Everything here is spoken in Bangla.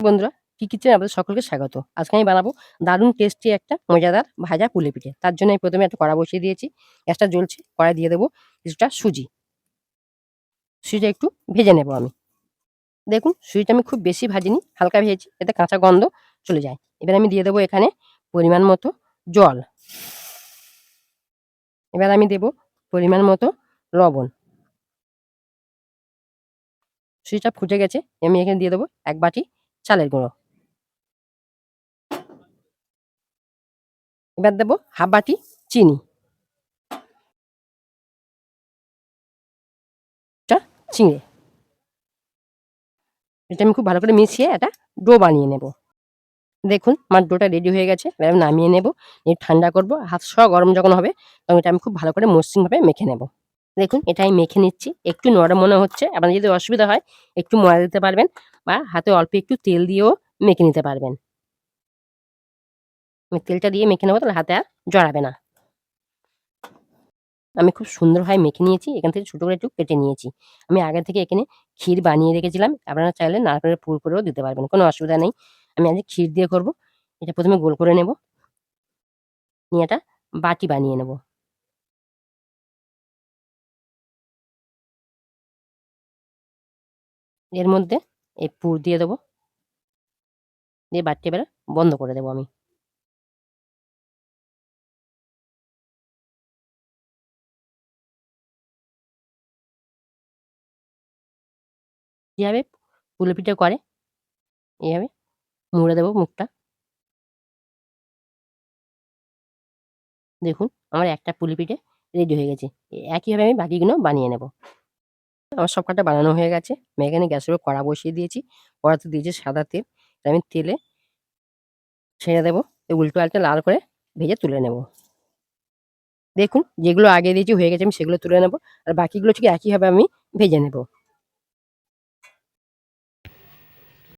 বন্ধুরা, কি কিচেনে আপনাদের সকলকে স্বাগত। আজকে আমি বানাবো দারুণ টেস্টি একটা মজাদার ভাজা পুলি পিঠে। তার জন্য আমি প্রথমে একটা কড়া বসিয়ে দিয়েছি। গ্যাসটা জ্বলছে। কড়ায় দিয়ে দেবো কিছুটা সুজি। সুজিটা একটু ভেজে নেব আমি। দেখুন সুজিটা আমি খুব বেশি ভাজিনি, হালকা ভেজেছি যাতে কাঁচা গন্ধ চলে যায়। এবার আমি দিয়ে দেবো এখানে পরিমাণ মতো জল। এবার আমি দেব পরিমাণ মতো লবণ। সুজিটা ফুটে গেছে। আমি এখানে দিয়ে দেবো ১ বাটি চালের গুঁড়ো। এবার দেবো ১/২ বাটি চিনি। টা চিঁড়ে। এটা আমি খুব ভালো করে মিশিয়ে একটা ডো বানিয়ে নেব। দেখুন আমার ডোটা রেডি হয়ে গেছে। এবার আমি নামিয়ে নেব। নিয়ে ঠান্ডা করব। হাত সহ গরম যখন হবে তখন এটা আমি খুব ভালো করে মসৃণভাবে মেখে নেব। দেখুন এটা আমি মেখে নিচ্ছি। একটু নরম মনে হচ্ছে। আপনার যদি অসুবিধা হয় একটু ময়দা দিতে পারবেন বা হাতে অল্প একটু তেল দিয়েও মেখে নিতে পারবেন। আমি তেলটা দিয়ে মেখে নেব তাহলে হাতে আর জড়াবে না। আমি খুব সুন্দরভাবে মেখে নিয়েছি। এখান থেকে ছোট করে একটু কেটে নিয়েছি। আমি আগে থেকে এখানে ক্ষীর বানিয়ে রেখেছিলাম। আপনারা চাইলে নারকেলের পুর করেও দিতে পারবেন। কোনো অসুবিধা নেই। আমি আজকে ক্ষীর দিয়ে করব। এটা ১ম এ গোল করে নেব। নিয়ে একটা বাটি বানিয়ে নেব। এর মধ্যে এই পুর দিয়ে দেবো। দিয়ে বাটিটা এবারে বন্ধ করে দেবো আমি। যেভাবে পুলি পিঠা করে এভাবে মুড়ে দেবো মুখটা। দেখুন আমার একটা পুলি পিঠে রেডি হয়ে গেছে। একইভাবে আমি বাকিগুলো বানিয়ে নেব। আমার সবকটা বানানো হয়ে গেছে। আমি এখানে গ্যাসের উপর কড়া বসিয়ে দিয়েছি। কড়াতে দিয়েছি সাদা তেল। এটা আমি তেলে ছেড়ে দেবো। উল্টো পাল্টে লাল করে ভেজে তুলে নেব। দেখুন যেগুলো আগে দিয়েছি হয়ে গেছে আমি সেগুলো তুলে নেব। আর বাকিগুলো ঠিক একইভাবে আমি ভেজে নেব।